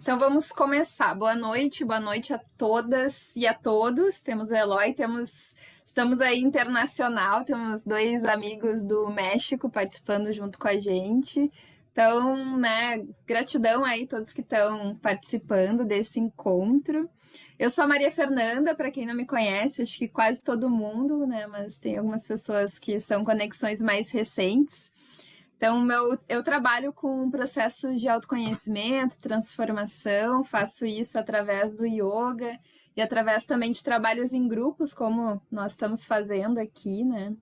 Então vamos começar. Boa noite a todas e a todos. Temos o Eloy, estamos aí internacional, temos dois amigos do México participando junto com a gente. Então, né, gratidão aí a todos que estão participando desse encontro. Eu sou a Maria Fernanda, para quem não me conhece, acho que quase todo mundo, né, mas tem algumas pessoas que são conexões mais recentes. Então, eu trabalho com processos de autoconhecimento, transformação, faço isso através do yoga e através também de trabalhos em grupos, como nós estamos fazendo aqui, né?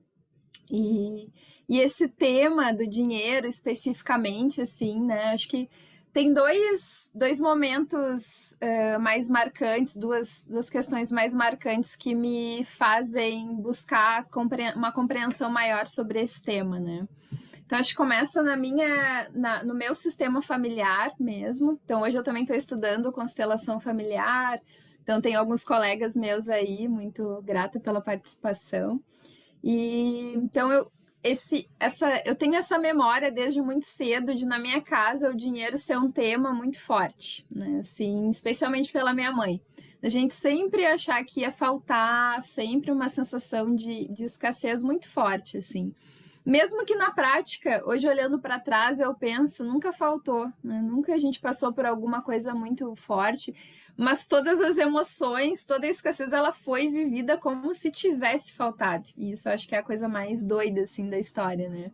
E esse tema do dinheiro especificamente, assim, né? Acho que tem dois momentos mais marcantes, duas questões mais marcantes que me fazem buscar uma compreensão maior sobre esse tema, né? Então, acho que começa no meu sistema familiar mesmo. Então, hoje eu também estou estudando constelação familiar. Então, tem alguns colegas meus aí, muito grata pela participação. E então eu tenho essa memória desde muito cedo de na minha casa o dinheiro ser um tema muito forte, né? Assim, especialmente pela minha mãe. A gente sempre achar que ia faltar, sempre uma sensação de escassez muito forte, assim. Mesmo que na prática, hoje olhando para trás, eu penso, nunca faltou, né? Nunca a gente passou por alguma coisa muito forte, mas todas as emoções, toda a escassez, ela foi vivida como se tivesse faltado. E isso eu acho que é a coisa mais doida, assim, da história, né?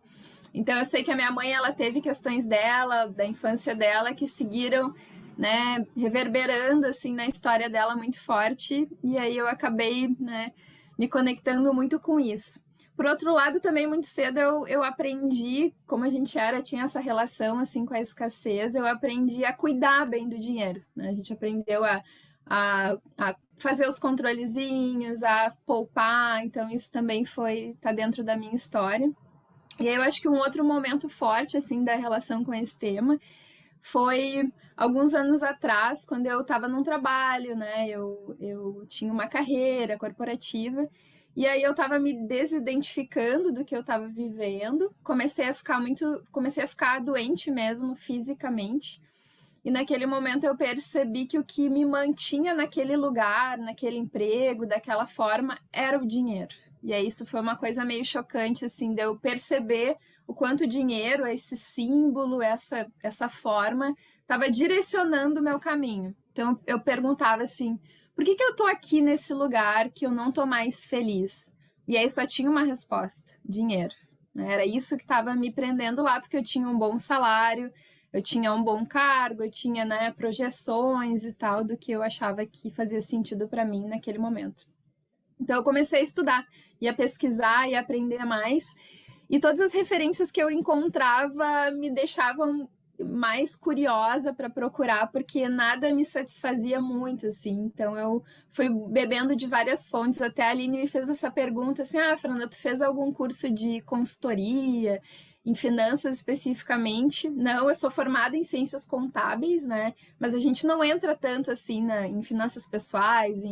Então eu sei que a minha mãe, ela teve questões dela, da infância dela, que seguiram, né, reverberando, assim, na história dela muito forte, e aí eu acabei, né, me conectando muito com isso. Por outro lado, também muito cedo eu aprendi, como a gente tinha essa relação assim com a escassez, eu aprendi a cuidar bem do dinheiro, né? A gente aprendeu a fazer os controlezinhos, a poupar, então isso também tá dentro da minha história. E aí eu acho que um outro momento forte assim da relação com esse tema foi alguns anos atrás, quando eu estava num trabalho, né? Eu tinha uma carreira corporativa e aí eu estava me desidentificando do que eu estava vivendo, comecei a ficar doente mesmo fisicamente. E naquele momento eu percebi que o que me mantinha naquele lugar, naquele emprego, daquela forma, era o dinheiro. E aí isso foi uma coisa meio chocante, assim, de eu perceber o quanto o dinheiro, esse símbolo, essa forma, estava direcionando o meu caminho. Então eu perguntava assim, por que eu tô aqui nesse lugar que eu não tô mais feliz? E aí só tinha uma resposta, dinheiro. Era isso que estava me prendendo lá, porque eu tinha um bom salário, eu tinha um bom cargo, eu tinha, né, projeções e tal do que eu achava que fazia sentido para mim naquele momento. Então eu comecei a estudar, e a pesquisar e aprender mais, e todas as referências que eu encontrava me deixavam mais curiosa para procurar, porque nada me satisfazia muito, assim. Então eu fui bebendo de várias fontes, até a Aline me fez essa pergunta assim: "Ah, Fernanda, tu fez algum curso de consultoria em finanças especificamente?" Não, eu sou formada em ciências contábeis, né? Mas a gente não entra tanto assim em finanças pessoais,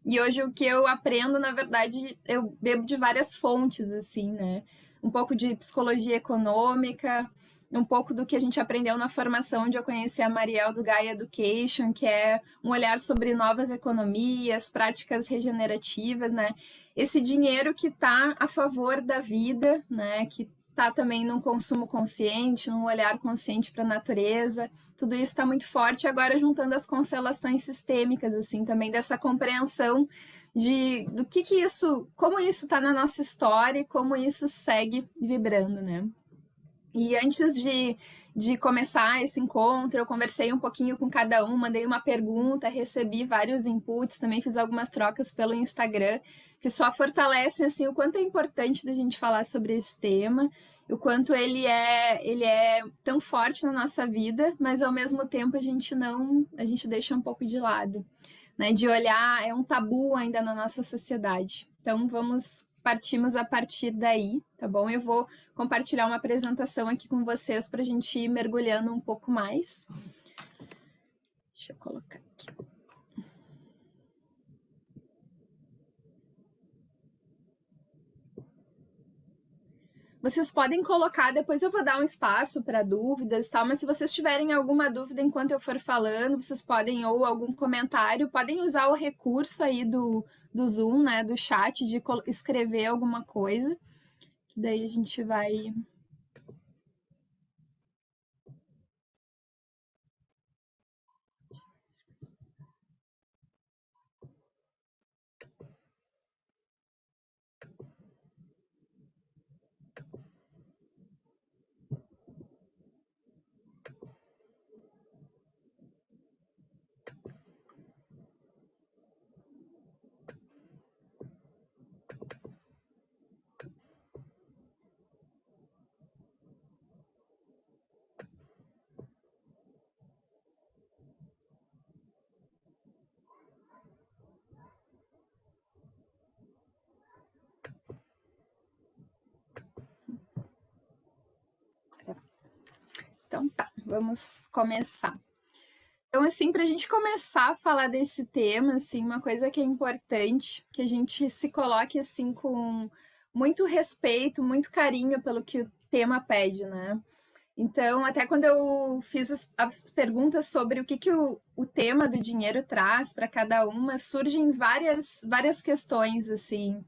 e hoje o que eu aprendo, na verdade, eu bebo de várias fontes, assim, né? Um pouco de psicologia econômica, um pouco do que a gente aprendeu na formação, onde eu conheci a Mariel do Gaia Education, que é um olhar sobre novas economias, práticas regenerativas, né? Esse dinheiro que está a favor da vida, né? Que está também num consumo consciente, num olhar consciente para a natureza. Tudo isso está muito forte, agora juntando as constelações sistêmicas, assim, também dessa compreensão do que isso, como isso está na nossa história e como isso segue vibrando, né? E antes de começar esse encontro, eu conversei um pouquinho com cada um, mandei uma pergunta, recebi vários inputs, também fiz algumas trocas pelo Instagram, que só fortalecem assim, o quanto é importante da gente falar sobre esse tema, o quanto ele é tão forte na nossa vida, mas ao mesmo tempo a gente deixa um pouco de lado, né? De olhar, é um tabu ainda na nossa sociedade. Então partimos a partir daí, tá bom? Eu vou compartilhar uma apresentação aqui com vocês para a gente ir mergulhando um pouco mais. Deixa eu colocar aqui. Vocês podem colocar, depois eu vou dar um espaço para dúvidas, tal, mas se vocês tiverem alguma dúvida enquanto eu for falando, vocês podem, ou algum comentário, podem usar o recurso aí do Zoom, né, do chat, de escrever alguma coisa, que daí a gente vai... Então tá, vamos começar. Então, assim, para a gente começar a falar desse tema, assim, uma coisa que é importante, que a gente se coloque, assim, com muito respeito, muito carinho pelo que o tema pede, né? Então, até quando eu fiz as perguntas sobre o que o tema do dinheiro traz para cada uma, surgem várias questões, assim,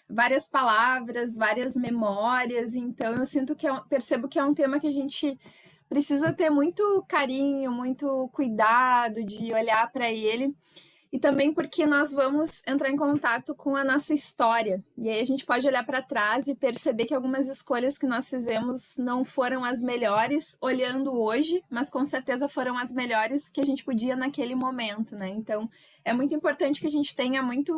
várias palavras, várias memórias. Então, eu sinto que percebo que é um tema que a gente precisa ter muito carinho, muito cuidado de olhar para ele. E também porque nós vamos entrar em contato com a nossa história. E aí a gente pode olhar para trás e perceber que algumas escolhas que nós fizemos não foram as melhores olhando hoje, mas com certeza foram as melhores que a gente podia naquele momento, né? Então, é muito importante que a gente tenha muito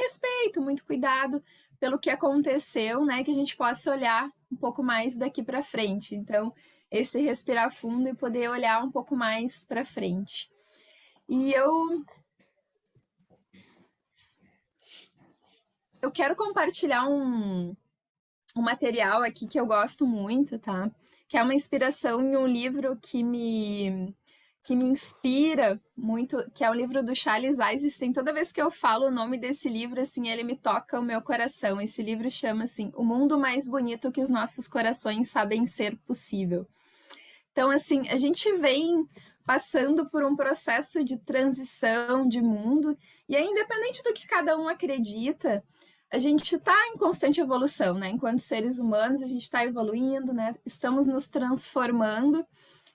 respeito, muito cuidado pelo que aconteceu, né? Que a gente possa olhar um pouco mais daqui para frente. Então, esse respirar fundo e poder olhar um pouco mais para frente. E eu quero compartilhar um material aqui que eu gosto muito, tá? Que é uma inspiração em um livro que me inspira muito, que é o livro do Charles Eisenstein. Toda vez que eu falo o nome desse livro, assim, ele me toca o meu coração. Esse livro chama, assim, O Mundo Mais Bonito que os Nossos Corações Sabem Ser Possível. Então, assim, a gente vem passando por um processo de transição de mundo, e aí, independente do que cada um acredita, a gente está em constante evolução, né? Enquanto seres humanos, a gente está evoluindo, né? Estamos nos transformando,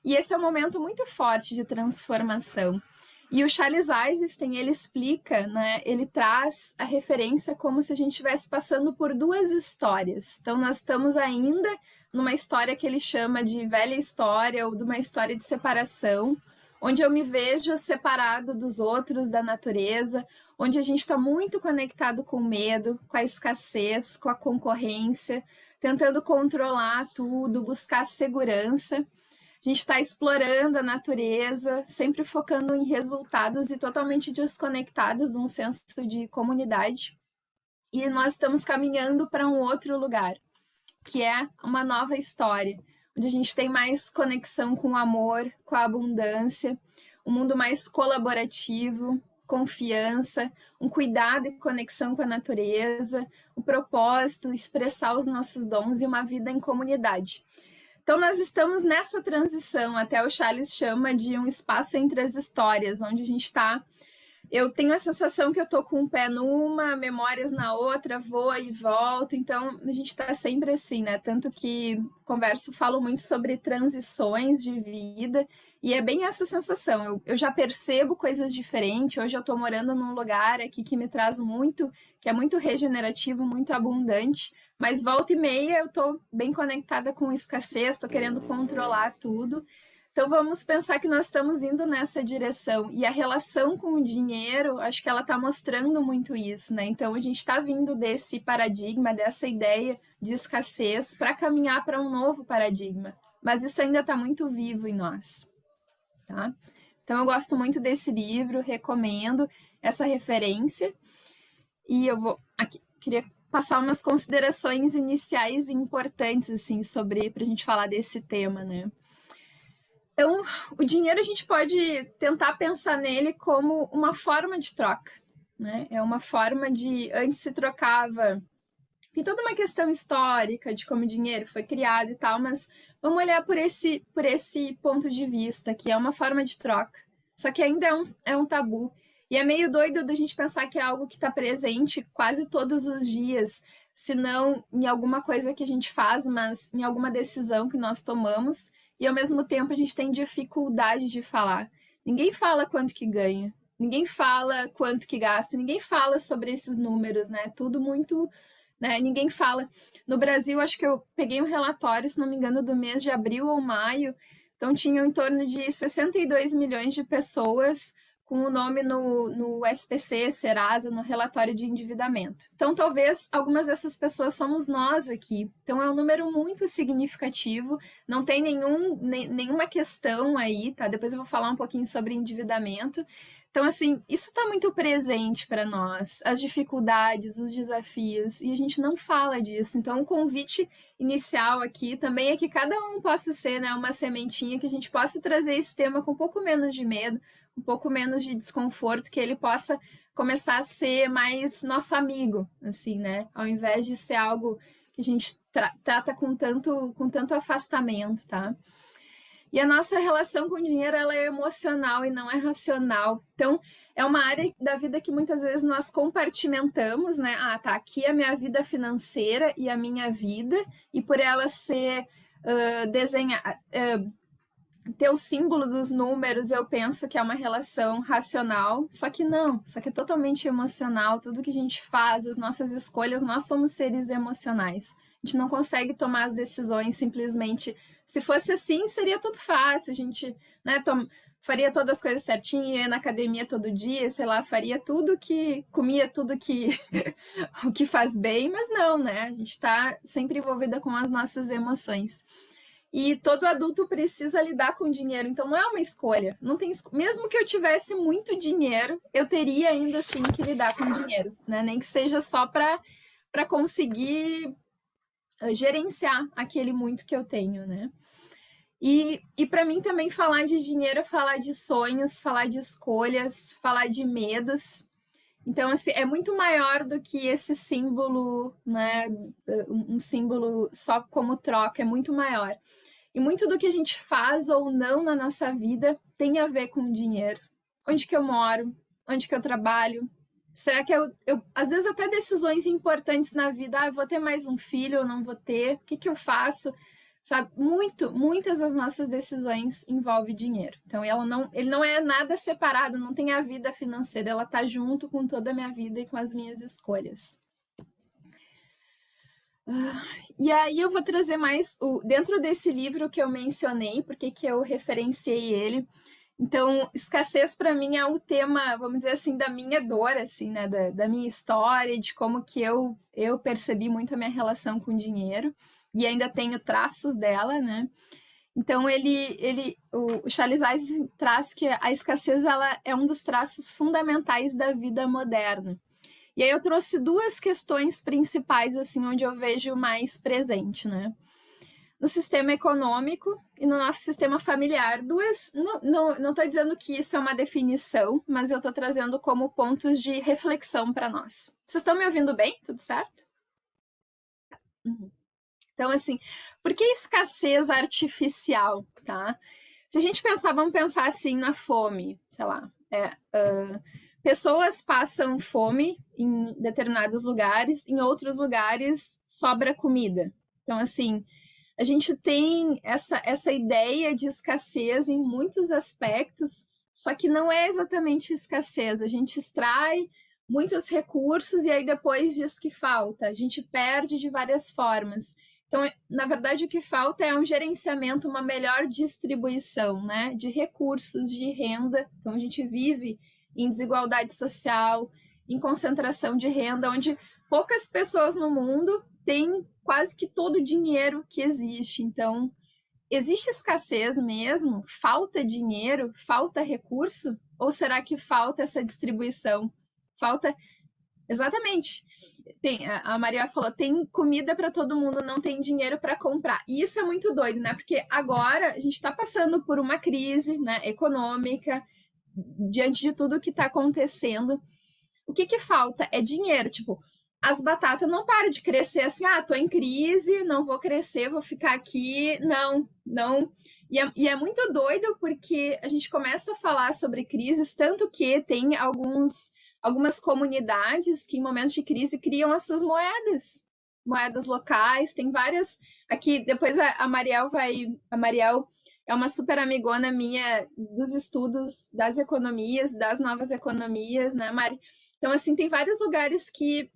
e esse é um momento muito forte de transformação. E o Charles Eisenstein, ele explica, né? Ele traz a referência como se a gente estivesse passando por duas histórias. Então, nós estamos ainda numa história que ele chama de velha história ou de uma história de separação, onde eu me vejo separado dos outros, da natureza, onde a gente está muito conectado com o medo, com a escassez, com a concorrência, tentando controlar tudo, buscar segurança. A gente está explorando a natureza, sempre focando em resultados e totalmente desconectados de um senso de comunidade. E nós estamos caminhando para um outro lugar, que é uma nova história, onde a gente tem mais conexão com o amor, com a abundância, um mundo mais colaborativo, confiança, um cuidado e conexão com a natureza, o propósito, expressar os nossos dons e uma vida em comunidade. Então, nós estamos nessa transição, até o Charles chama de um espaço entre as histórias, onde a gente está... Eu tenho a sensação que eu tô com um pé numa, memórias na outra, vou e volto, então a gente está sempre assim, né? Tanto que falo muito sobre transições de vida, e é bem essa sensação. Eu já percebo coisas diferentes, hoje eu estou morando num lugar aqui que me traz muito, que é muito regenerativo, muito abundante, mas volta e meia eu estou bem conectada com escassez, estou querendo controlar tudo. Então, vamos pensar que nós estamos indo nessa direção. E a relação com o dinheiro, acho que ela está mostrando muito isso, né? Então, a gente está vindo desse paradigma, dessa ideia de escassez, para caminhar para um novo paradigma. Mas isso ainda está muito vivo em nós, tá? Então, eu gosto muito desse livro, recomendo essa referência. E eu vou aqui, queria passar umas considerações iniciais e importantes, assim, para a gente falar desse tema, né? Então, o dinheiro a gente pode tentar pensar nele como uma forma de troca, né? É uma forma de... Antes se trocava Tem toda uma questão histórica de como o dinheiro foi criado e tal, mas vamos olhar por esse ponto de vista, que é uma forma de troca. Só que ainda é um tabu. E é meio doido da gente pensar que é algo que está presente quase todos os dias, se não em alguma coisa que a gente faz, mas em alguma decisão que nós tomamos, e ao mesmo tempo a gente tem dificuldade de falar. Ninguém fala quanto que ganha, ninguém fala quanto que gasta, ninguém fala sobre esses números, né? Tudo muito, né? Ninguém fala. No Brasil, acho que eu peguei um relatório, se não me engano, do mês de abril ou maio, então tinham em torno de 62 milhões de pessoas com o nome no SPC, Serasa, no relatório de endividamento. Então, talvez algumas dessas pessoas somos nós aqui. Então, é um número muito significativo, não tem nenhuma questão aí, tá? Depois eu vou falar um pouquinho sobre endividamento. Então, assim, isso está muito presente para nós, as dificuldades, os desafios, e a gente não fala disso. Então, o convite inicial aqui também é que cada um possa ser, né, uma sementinha, que a gente possa trazer esse tema com um pouco menos de medo, um pouco menos de desconforto, que ele possa começar a ser mais nosso amigo, assim, né? Ao invés de ser algo que a gente trata com tanto afastamento, tá? E a nossa relação com o dinheiro, ela é emocional e não é racional. Então, é uma área da vida que muitas vezes nós compartimentamos, né? Ah, tá, aqui é a minha vida financeira e a minha vida, e por ela ser desenhada, ter o símbolo dos números, eu penso que é uma relação racional, só que não, só que é totalmente emocional. Tudo que a gente faz, as nossas escolhas, nós somos seres emocionais. A gente não consegue tomar as decisões simplesmente. Se fosse assim, seria tudo fácil. A gente, né, faria todas as coisas certinho, ia na academia todo dia, sei lá, faria tudo que comia, tudo que o que faz bem, mas não, né? A gente está sempre envolvida com as nossas emoções. E todo adulto precisa lidar com dinheiro, então não é uma escolha. Não tem, mesmo que eu tivesse muito dinheiro, eu teria ainda assim que lidar com dinheiro, né? Nem que seja só para conseguir gerenciar aquele muito que eu tenho, né? E para mim também falar de dinheiro é falar de sonhos, falar de escolhas, falar de medos. Então, assim, é muito maior do que esse símbolo, né? Um símbolo só como troca, é muito maior. E muito do que a gente faz ou não na nossa vida tem a ver com dinheiro. Onde que eu moro? Onde que eu trabalho? Será que às vezes até decisões importantes na vida, eu vou ter mais um filho ou não vou ter? O que que eu faço? Sabe, muitas das nossas decisões envolvem dinheiro. Então, ele não é nada separado, não tem a vida financeira, ela está junto com toda a minha vida e com as minhas escolhas. E aí eu vou trazer mais dentro desse livro que eu mencionei, porque que eu referenciei ele. Então, escassez para mim é o tema, vamos dizer assim, da minha dor, assim, né, da minha história, de como que eu percebi muito a minha relação com o dinheiro, e ainda tenho traços dela, né? Então, o Charles Eisen traz que a escassez ela é um dos traços fundamentais da vida moderna. E aí eu trouxe duas questões principais, assim, onde eu vejo mais presente, né? No sistema econômico e no nosso sistema familiar. Não estou dizendo que isso é uma definição, mas eu estou trazendo como pontos de reflexão para nós. Vocês estão me ouvindo bem? Tudo certo? Uhum. Então, assim, por que escassez artificial, tá? Se a gente pensar, vamos pensar assim na fome, sei lá, pessoas passam fome em determinados lugares, em outros lugares sobra comida. Então, assim, a gente tem essa ideia de escassez em muitos aspectos, só que não é exatamente escassez. A gente extrai muitos recursos e aí depois diz que falta. A gente perde de várias formas. Então, na verdade, o que falta é um gerenciamento, uma melhor distribuição, né, de recursos, de renda. Então, a gente vive em desigualdade social, em concentração de renda, onde poucas pessoas no mundo têm quase que todo o dinheiro que existe. Então, existe escassez mesmo? Falta dinheiro? Falta recurso? Ou será que falta essa distribuição? Falta... Exatamente. A Maria falou, tem comida para todo mundo, não tem dinheiro para comprar. E isso é muito doido, né? Porque agora a gente está passando por uma crise, né, econômica, diante de tudo que está acontecendo. O que falta é dinheiro. Tipo, as batatas não param de crescer assim, tô em crise, não vou crescer, vou ficar aqui. Não, não. E é muito doido porque a gente começa a falar sobre crises, tanto que tem algumas comunidades que em momentos de crise criam as suas moedas locais, tem várias. Aqui, depois a Mariel vai. A Mariel é uma super amigona minha dos estudos das economias, das novas economias, né, Mari? Então, assim, tem vários lugares que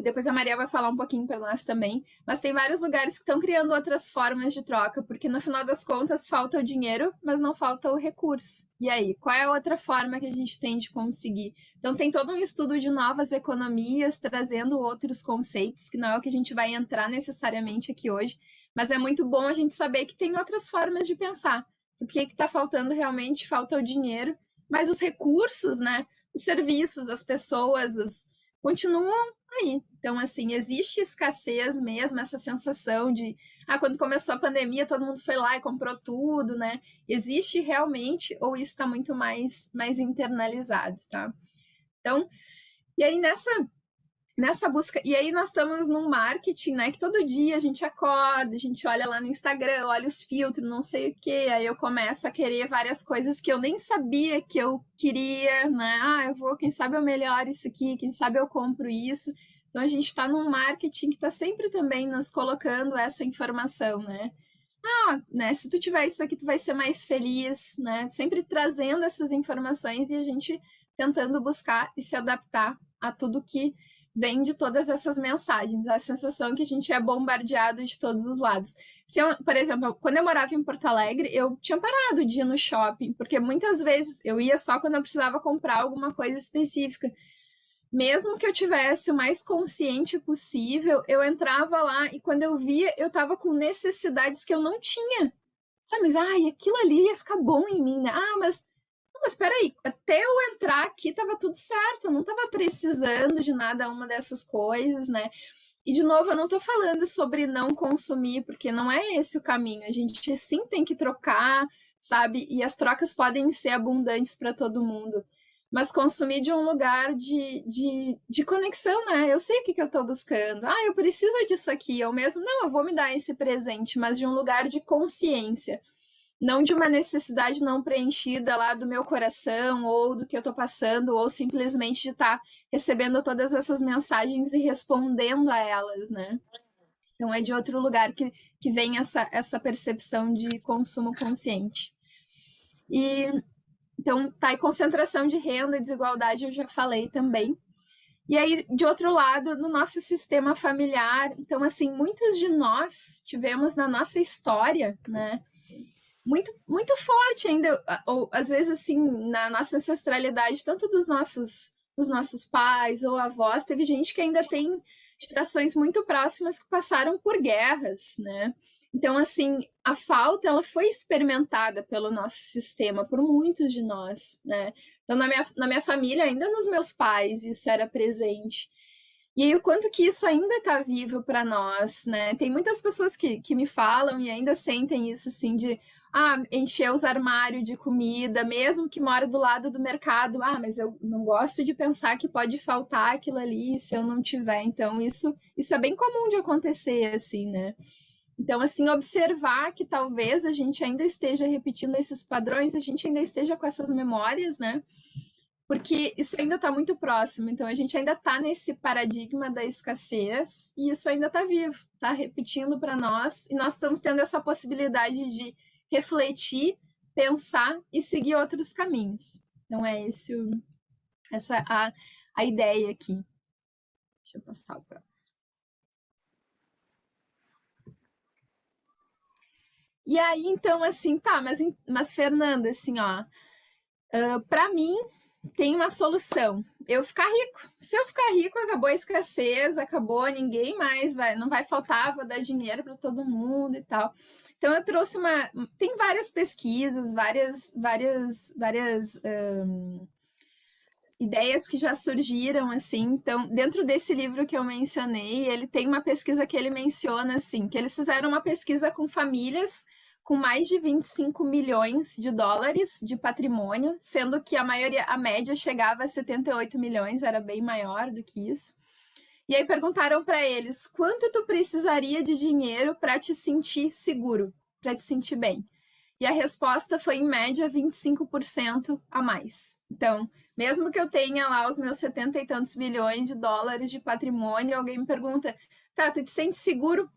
depois a Maria vai falar um pouquinho para nós também, mas tem vários lugares que estão criando outras formas de troca, porque no final das contas falta o dinheiro, mas não falta o recurso. E aí, qual é a outra forma que a gente tem de conseguir? Então tem todo um estudo de novas economias, trazendo outros conceitos, que não é o que a gente vai entrar necessariamente aqui hoje, mas é muito bom a gente saber que tem outras formas de pensar. O que está faltando realmente? Falta o dinheiro, mas os recursos, né? Os serviços, as pessoas, continuam aí. Então, assim, existe escassez mesmo, essa sensação de, quando começou a pandemia, todo mundo foi lá e comprou tudo, né? Existe realmente, ou isso está muito mais internalizado, tá? Então, e aí nessa busca, e aí nós estamos num marketing, né, que todo dia a gente acorda, a gente olha lá no Instagram, olha os filtros, não sei o quê, aí eu começo a querer várias coisas que eu nem sabia que eu queria, né, eu vou, quem sabe eu melhoro isso aqui, quem sabe eu compro isso. Então a gente está num marketing que está sempre também nos colocando essa informação, né, né, se tu tiver isso aqui, tu vai ser mais feliz, né, sempre trazendo essas informações e a gente tentando buscar e se adaptar a tudo que vem de todas essas mensagens, a sensação que a gente é bombardeado de todos os lados. Por exemplo, quando eu morava em Porto Alegre, eu tinha parado de ir no shopping, porque muitas vezes eu ia só quando eu precisava comprar alguma coisa específica. Mesmo que eu tivesse o mais consciente possível, eu entrava lá e quando eu via, eu estava com necessidades que eu não tinha. Sabe, mas aquilo ali ia ficar bom em mim, né? Mas peraí, até eu entrar aqui tava tudo certo, eu não tava precisando de nada uma dessas coisas, né? E de novo, eu não tô falando sobre não consumir, porque não é esse o caminho. A gente sim tem que trocar, sabe? E as trocas podem ser abundantes para todo mundo. Mas consumir de um lugar de conexão, né? Eu sei o que eu tô buscando. Eu preciso disso aqui. Eu mesmo, não, eu vou me dar esse presente, mas de um lugar de consciência, não de uma necessidade não preenchida lá do meu coração ou do que eu estou passando, ou simplesmente de estar recebendo todas essas mensagens e respondendo a elas, né? Então é de outro lugar que vem essa percepção de consumo consciente. E então tá, e concentração de renda e desigualdade eu já falei também. E aí, de outro lado, no nosso sistema familiar, então assim, muitos de nós tivemos na nossa história, né, muito, muito forte ainda, ou às vezes assim, na nossa ancestralidade, tanto dos nossos pais ou avós, teve gente que ainda tem gerações muito próximas que passaram por guerras, né? Então, assim, a falta, ela foi experimentada pelo nosso sistema, por muitos de nós, né? Então, na minha família, ainda nos meus pais, isso era presente. E aí, o quanto que isso ainda está vivo para nós, né? Tem muitas pessoas que me falam e ainda sentem isso, assim, de encher os armários de comida, mesmo que mora do lado do mercado. Mas eu não gosto de pensar que pode faltar aquilo ali se eu não tiver. Então, isso é bem comum de acontecer, assim, né? Então, assim, observar que talvez a gente ainda esteja repetindo esses padrões, a gente ainda esteja com essas memórias, né? Porque isso ainda está muito próximo, então a gente ainda está nesse paradigma da escassez e isso ainda está vivo, está repetindo para nós e nós estamos tendo essa possibilidade de refletir, pensar e seguir outros caminhos. Então é essa a ideia aqui. Deixa eu passar o próximo. E aí, então, assim, tá, mas Fernanda, assim, ó, para mim tem uma solução. Eu ficar rico. Se eu ficar rico, acabou a escassez, acabou, ninguém mais não vai faltar, vou dar dinheiro para todo mundo e tal. Então eu trouxe tem várias pesquisas, várias ideias que já surgiram assim. Então, dentro desse livro que eu mencionei, ele tem uma pesquisa que ele menciona assim, que eles fizeram uma pesquisa com famílias com mais de 25 milhões de dólares de patrimônio, sendo que a média chegava a 78 milhões, era bem maior do que isso. E aí perguntaram para eles, quanto tu precisaria de dinheiro para te sentir seguro, para te sentir bem? E a resposta foi, em média, 25% a mais. Então, mesmo que eu tenha lá os meus 70 e tantos bilhões de dólares de patrimônio, alguém me pergunta, tá, tu te sente seguro?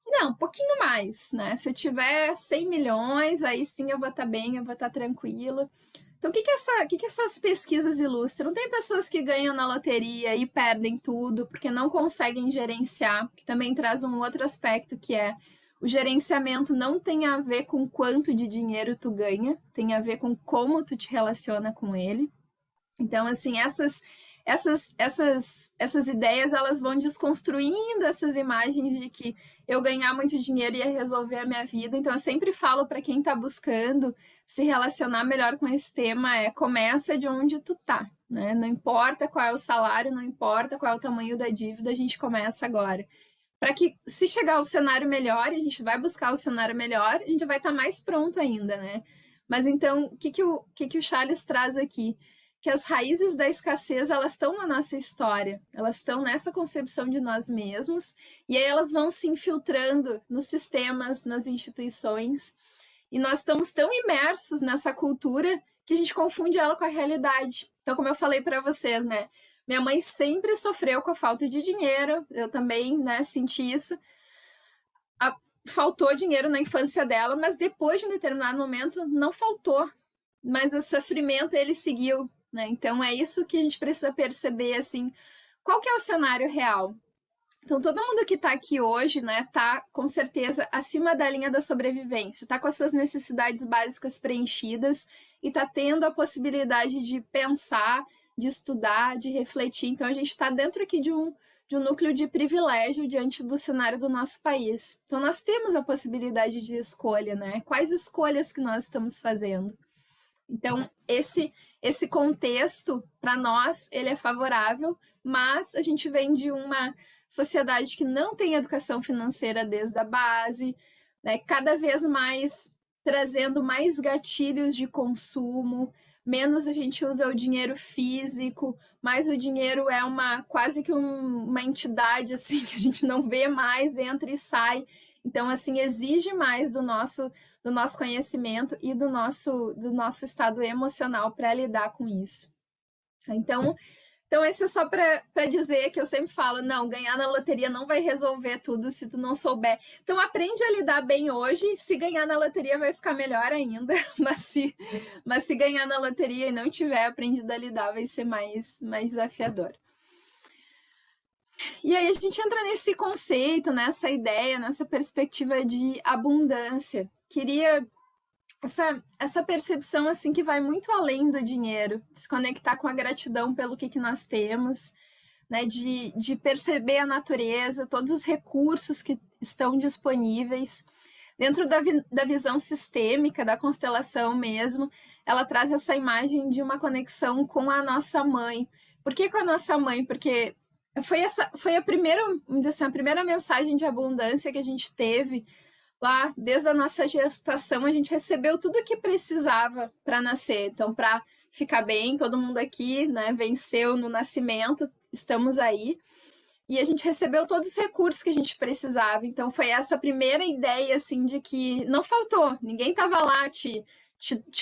Não, um pouquinho mais, né? Se eu tiver 100 milhões, aí sim eu vou estar bem, eu vou estar tranquilo. Então, o que essas pesquisas ilustram? Tem pessoas que ganham na loteria e perdem tudo porque não conseguem gerenciar, que também traz um outro aspecto que é o gerenciamento não tem a ver com quanto de dinheiro tu ganha, tem a ver com como tu te relaciona com ele. Então, assim, essas ideias, elas vão desconstruindo essas imagens de que eu ganhar muito dinheiro ia resolver a minha vida. Então, eu sempre falo para quem está buscando se relacionar melhor com esse tema, começa de onde tu tá, né? Não importa qual é o salário, não importa qual é o tamanho da dívida, a gente começa agora. Para que, se chegar o cenário melhor, e a gente vai buscar o cenário melhor, a gente vai estar mais pronto ainda, né? Mas então, o que o Charles traz aqui? Que as raízes da escassez, elas estão na nossa história, elas estão nessa concepção de nós mesmos, e aí elas vão se infiltrando nos sistemas, nas instituições, e nós estamos tão imersos nessa cultura que a gente confunde ela com a realidade. Então, como eu falei para vocês, né? Minha mãe sempre sofreu com a falta de dinheiro, eu também, né, senti isso. Faltou dinheiro na infância dela, mas depois de um determinado momento não faltou, mas o sofrimento ele seguiu, né? Então é isso que a gente precisa perceber, assim, qual que é o cenário real? Então todo mundo que está aqui hoje, né, tá com certeza acima da linha da sobrevivência, tá com as suas necessidades básicas preenchidas e tá tendo a possibilidade de pensar, de estudar, de refletir. Então a gente está dentro aqui de um núcleo de privilégio diante do cenário do nosso país. Então nós temos a possibilidade de escolha, né? Quais escolhas que nós estamos fazendo? Então, esse contexto, para nós, ele é favorável, mas a gente vem de uma sociedade que não tem educação financeira desde a base, né? Cada vez mais trazendo mais gatilhos de consumo, menos a gente usa o dinheiro físico, mais o dinheiro é quase que uma entidade assim que a gente não vê mais, entra e sai. Então, assim, exige mais do nosso conhecimento e do nosso estado emocional para lidar com isso. Então esse é só para dizer que eu sempre falo, não, ganhar na loteria não vai resolver tudo se tu não souber. Então aprende a lidar bem hoje, se ganhar na loteria vai ficar melhor ainda, mas se ganhar na loteria e não tiver aprendido a lidar, vai ser mais desafiador. E aí a gente entra nesse conceito, nessa ideia, nessa perspectiva de abundância. Queria essa percepção assim que vai muito além do dinheiro, se conectar com a gratidão pelo que nós temos, né? De perceber a natureza, todos os recursos que estão disponíveis. Dentro da visão sistêmica, da constelação mesmo, ela traz essa imagem de uma conexão com a nossa mãe. Por que com a nossa mãe? Porque foi a primeira mensagem de abundância que a gente teve lá, desde a nossa gestação, a gente recebeu tudo o que precisava para nascer. Então, para ficar bem, todo mundo aqui, né, venceu no nascimento, estamos aí. E a gente recebeu todos os recursos que a gente precisava. Então, foi essa primeira ideia, assim, de que não faltou. Ninguém estava lá te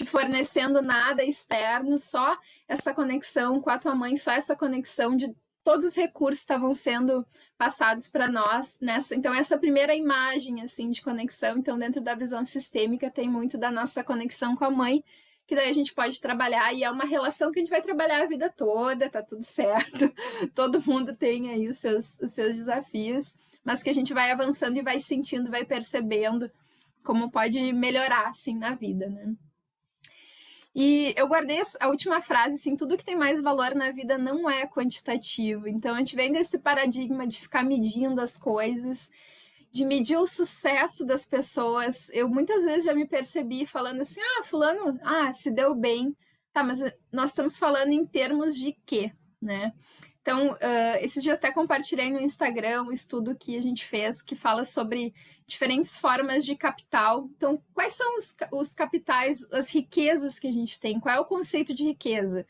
fornecendo nada externo, só essa conexão com a tua mãe, só essa conexão de todos os recursos estavam sendo passados para nós nessa. Então essa primeira imagem assim de conexão, então dentro da visão sistêmica tem muito da nossa conexão com a mãe, que daí a gente pode trabalhar e é uma relação que a gente vai trabalhar a vida toda, tá tudo certo. Todo mundo tem aí os seus desafios, mas que a gente vai avançando e vai sentindo, vai percebendo como pode melhorar assim na vida, né? E eu guardei a última frase, assim, tudo que tem mais valor na vida não é quantitativo. Então, a gente vem desse paradigma de ficar medindo as coisas, de medir o sucesso das pessoas. Eu muitas vezes já me percebi falando assim, fulano, se deu bem. Tá, mas nós estamos falando em termos de quê, né? Então, esses dias até compartilhei no Instagram um estudo que a gente fez que fala sobre diferentes formas de capital. Então, quais são os capitais, as riquezas que a gente tem? Qual é o conceito de riqueza?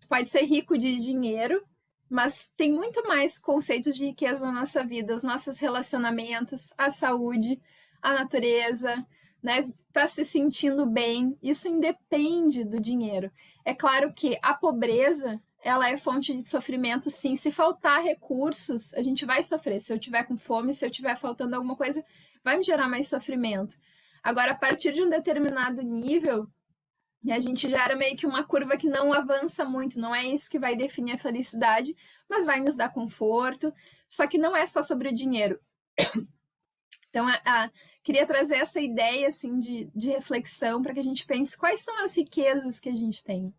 Tu pode ser rico de dinheiro, mas tem muito mais conceitos de riqueza na nossa vida, os nossos relacionamentos, a saúde, a natureza, né? Tá se sentindo bem, isso independe do dinheiro. É claro que a pobreza, ela é fonte de sofrimento, sim. Se faltar recursos, a gente vai sofrer. Se eu tiver com fome, se eu tiver faltando alguma coisa, vai me gerar mais sofrimento. Agora, a partir de um determinado nível, e a gente gera meio que uma curva que não avança muito, não é isso que vai definir a felicidade, mas vai nos dar conforto. Só que não é só sobre o dinheiro. Então, queria trazer essa ideia assim de reflexão para que a gente pense quais são as riquezas que a gente tem,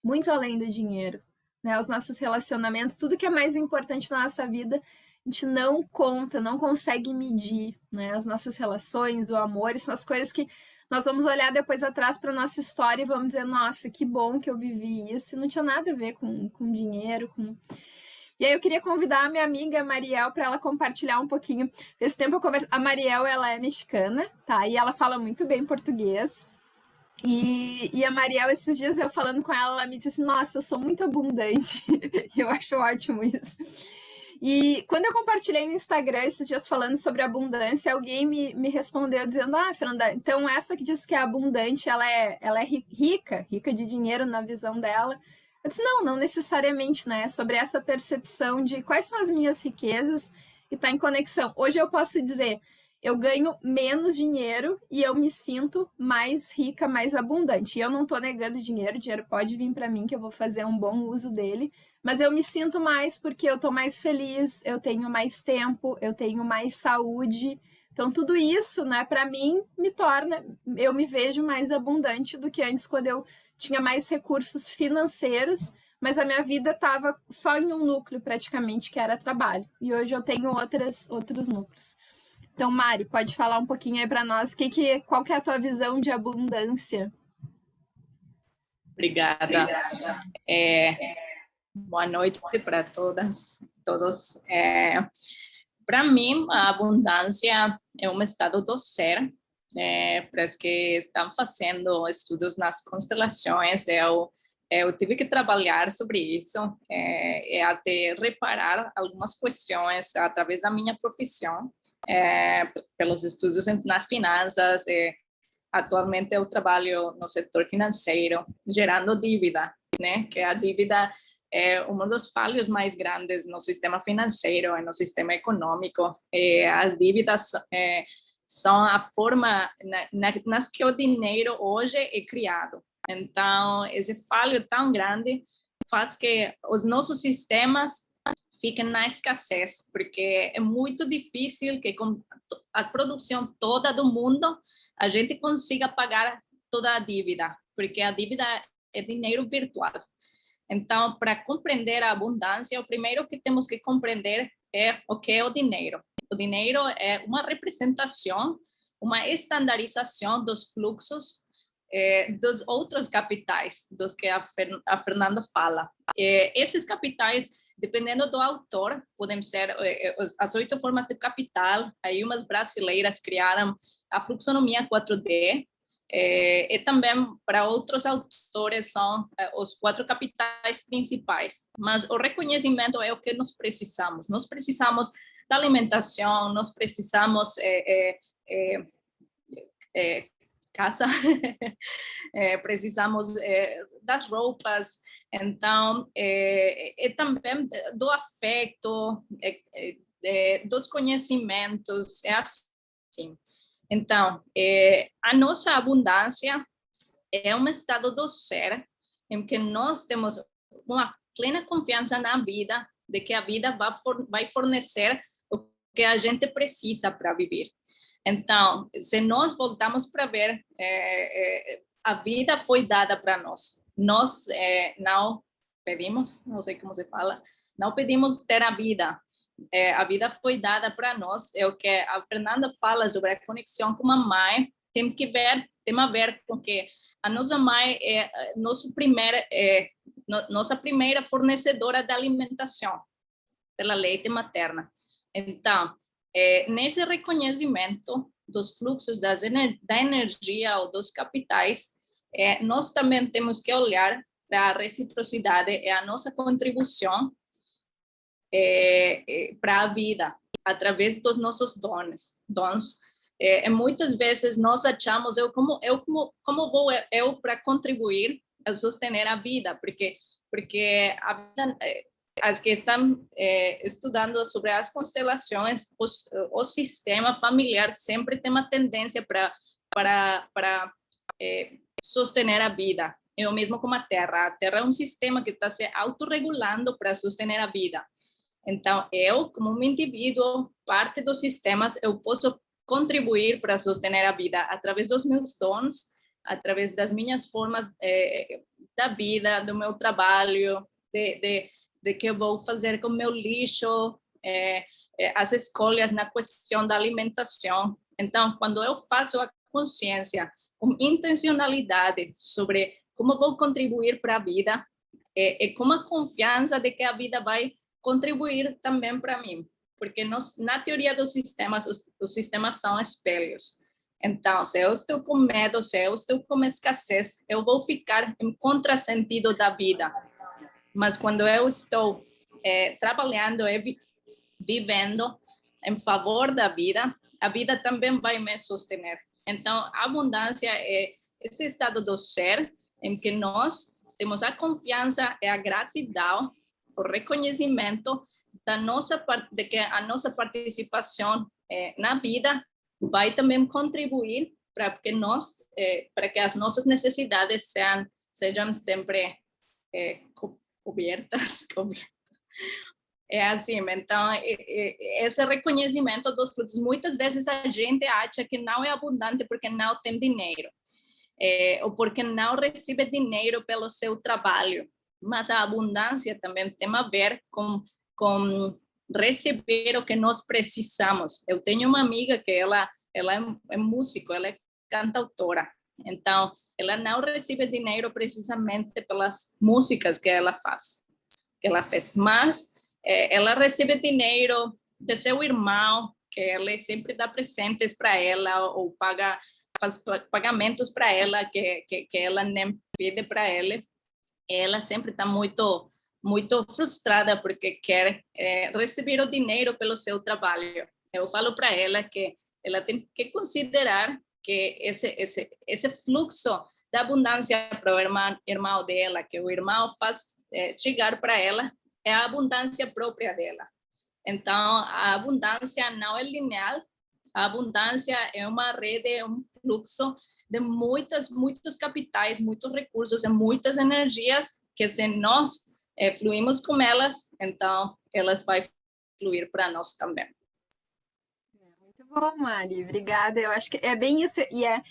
muito além do dinheiro, né? Os nossos relacionamentos, tudo que é mais importante na nossa vida, a gente não conta, não consegue medir, né? As nossas relações, o amor, são as coisas que nós vamos olhar depois atrás para nossa história e vamos dizer, nossa, que bom que eu vivi isso, e não tinha nada a ver com dinheiro, com... E aí eu queria convidar a minha amiga Mariel para ela compartilhar um pouquinho. Esse tempo eu converso... A Mariel, ela é mexicana, tá? E ela fala muito bem português. E a Mariel, esses dias eu falando com ela, ela me disse assim, nossa, eu sou muito abundante. Eu acho ótimo isso. E quando eu compartilhei no Instagram esses dias falando sobre abundância, alguém me respondeu dizendo, ah, Fernanda, então essa que diz que é abundante, ela é rica de dinheiro na visão dela. Eu disse, não, não necessariamente, né? É sobre essa percepção de quais são as minhas riquezas e tá em conexão. Hoje eu posso dizer, eu ganho menos dinheiro e eu me sinto mais rica, mais abundante. E eu não estou negando dinheiro, o dinheiro pode vir para mim, que eu vou fazer um bom uso dele, mas eu me sinto mais porque eu estou mais feliz, eu tenho mais tempo, eu tenho mais saúde. Então, tudo isso, né, para mim, me torna, eu me vejo mais abundante do que antes, quando eu tinha mais recursos financeiros, mas a minha vida estava só em um núcleo, praticamente, que era trabalho. E hoje eu tenho outros núcleos. Então, Mari, pode falar um pouquinho aí para nós, qual que é a tua visão de abundância? Obrigada. Boa noite para todas, todos. Para mim, a abundância é um estado do ser. Para os que estão fazendo estudos nas constelações, eu tive que trabalhar sobre isso, até reparar algumas questões através da minha profissão, pelos estudos nas finanças. Atualmente eu trabalho no setor financeiro, gerando dívida, né? Que a dívida é um dos falhos mais grandes no sistema financeiro e no sistema econômico. As dívidas são a forma nas que o dinheiro hoje é criado. Então, esse falho tão grande faz que os nossos sistemas fiquem na escassez, porque é muito difícil que com a produção toda do mundo a gente consiga pagar toda a dívida, porque a dívida é dinheiro virtual. Então, para compreender a abundância, o primeiro que temos que compreender é o que é o dinheiro. O dinheiro é uma representação, uma estandarização dos fluxos dos outros capitais, dos que a Fernanda fala. Esses capitais, dependendo do autor, podem ser as 8 formas de capital. Aí umas brasileiras criaram a fluxonomia 4D, e também para outros autores são os 4 capitais principais. Mas o reconhecimento é o que nós precisamos. Nós precisamos da alimentação, nós precisamos casa, precisamos das roupas, então, também do afeto, dos conhecimentos, é assim. Então, a nossa abundância é um estado do ser em que nós temos uma plena confiança na vida, de que a vida vai fornecer o que a gente precisa para viver. Então, se nós voltamos para ver, a vida foi dada para nós. Nós não pedimos, não sei como se fala, não pedimos ter a vida. A vida foi dada para nós. É o que a Fernanda fala sobre a conexão com a mãe. Tem a ver com que a nossa mãe é nossa primeira fornecedora de alimentação pela leite materna. Então, nesse reconhecimento dos fluxos da energia ou dos capitais, nós também temos que olhar para a reciprocidade e a nossa contribuição para a vida, através dos nossos dons. Muitas vezes nós achamos, como vou eu para contribuir a sostener a vida, porque a vida, as que estão estudando sobre as constelações, o sistema familiar sempre tem uma tendência para sostener a vida. É o mesmo como a Terra é um sistema que está se autorregulando para sostener a vida. Então, eu, como um indivíduo, parte dos sistemas, eu posso contribuir para sostener a vida através dos meus dons, através das minhas formas da vida, do meu trabalho, de que eu vou fazer com o meu lixo, as escolhas na questão da alimentação. Então, quando eu faço a consciência com intencionalidade sobre como vou contribuir para a vida, com a confiança de que a vida vai contribuir também para mim, porque na teoria dos sistemas, os sistemas são espelhos. Então, se eu estou com medo, se eu estou com escassez, eu vou ficar em contrasentido da vida. Mas quando eu estou trabalhando e vivendo em favor da vida, a vida também vai me sostener. Então, a abundância é esse estado do ser em que nós temos a confiança e a gratidão, o reconhecimento de que a nossa participação na vida vai também contribuir para que as nossas necessidades sejam sempre cobertas. É assim, então, esse reconhecimento dos frutos, muitas vezes a gente acha que não é abundante porque não tem dinheiro, ou porque não recebe dinheiro pelo seu trabalho, mas a abundância também tem a ver com receber o que nós precisamos. Eu tenho uma amiga que ela é músico, ela é cantautora, então ela não recebe dinheiro precisamente pelas músicas que ela fez, mas ela recebe dinheiro de seu irmão, que ele sempre dá presentes para ela, ou faz pagamentos para ela, que ela nem pede para ele. Ela sempre está muito frustrada porque quer receber o dinheiro pelo seu trabalho. Eu falo para ela que ela tem que considerar que esse fluxo da abundância para o irmão dela, que o irmão faz chegar para ela, é a abundância própria dela. Então, a abundância não é linear, a abundância é uma rede, é um fluxo de muitos capitais, muitos recursos e muitas energias que, se nós fluímos com elas, então elas vão fluir para nós também. Muito bom, Mari, obrigada. Eu acho que é bem isso, e é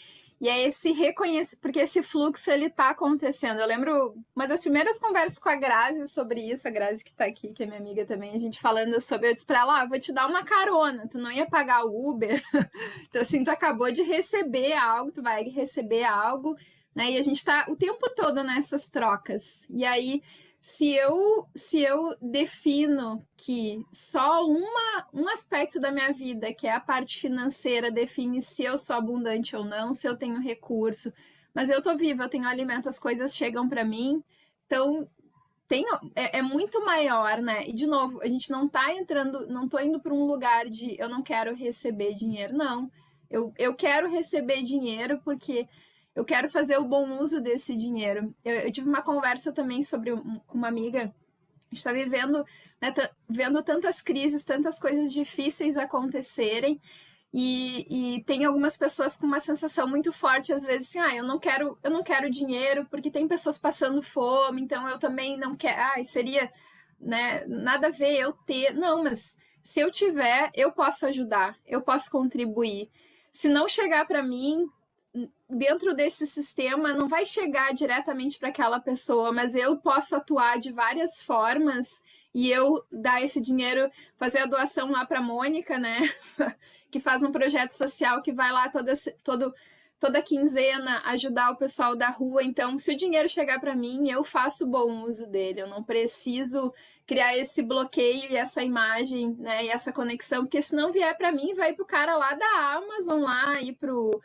esse reconhecimento, porque esse fluxo ele está acontecendo. Eu lembro uma das primeiras conversas com a Grazi sobre isso, a Grazi que está aqui, que é minha amiga também, a gente falando sobre, eu disse para ela, vou te dar uma carona, tu não ia pagar o Uber, então assim, tu acabou de receber algo, tu vai receber algo, né? E a gente está o tempo todo nessas trocas. E aí, se eu defino que só um aspecto da minha vida, que é a parte financeira, define se eu sou abundante ou não, se eu tenho recurso, mas eu tô viva, eu tenho alimento, as coisas chegam para mim, então é muito maior, né? E de novo, a gente não tô indo para um lugar de eu não quero receber dinheiro, não. Eu quero receber dinheiro porque eu quero fazer o bom uso desse dinheiro. Eu tive uma conversa também com uma amiga. A gente está vivendo, né, vendo tantas crises, tantas coisas difíceis acontecerem. E tem algumas pessoas com uma sensação muito forte, às vezes, assim, eu não quero dinheiro porque tem pessoas passando fome, então eu também não quero. Seria, né, nada a ver eu ter. Não, mas se eu tiver, eu posso ajudar, eu posso contribuir. Se não chegar para mim, dentro desse sistema, não vai chegar diretamente para aquela pessoa, mas eu posso atuar de várias formas e eu dar esse dinheiro, fazer a doação lá para a Mônica, né? Que faz um projeto social que vai lá toda quinzena ajudar o pessoal da rua. Então, se o dinheiro chegar para mim, eu faço bom uso dele. Eu não preciso criar esse bloqueio e essa imagem, né? E essa conexão, porque se não vier para mim, vai para o cara lá da Amazon lá e pro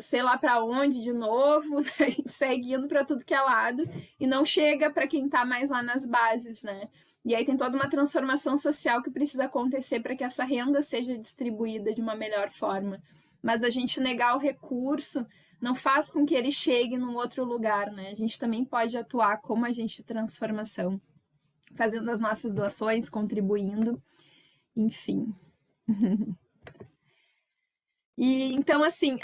sei lá para onde de novo, né? E segue indo para tudo que é lado e não chega para quem está mais lá nas bases, né? E aí tem toda uma transformação social que precisa acontecer para que essa renda seja distribuída de uma melhor forma. Mas a gente negar o recurso não faz com que ele chegue num outro lugar, né? A gente também pode atuar como agente de transformação, fazendo as nossas doações, contribuindo, enfim. E então, assim,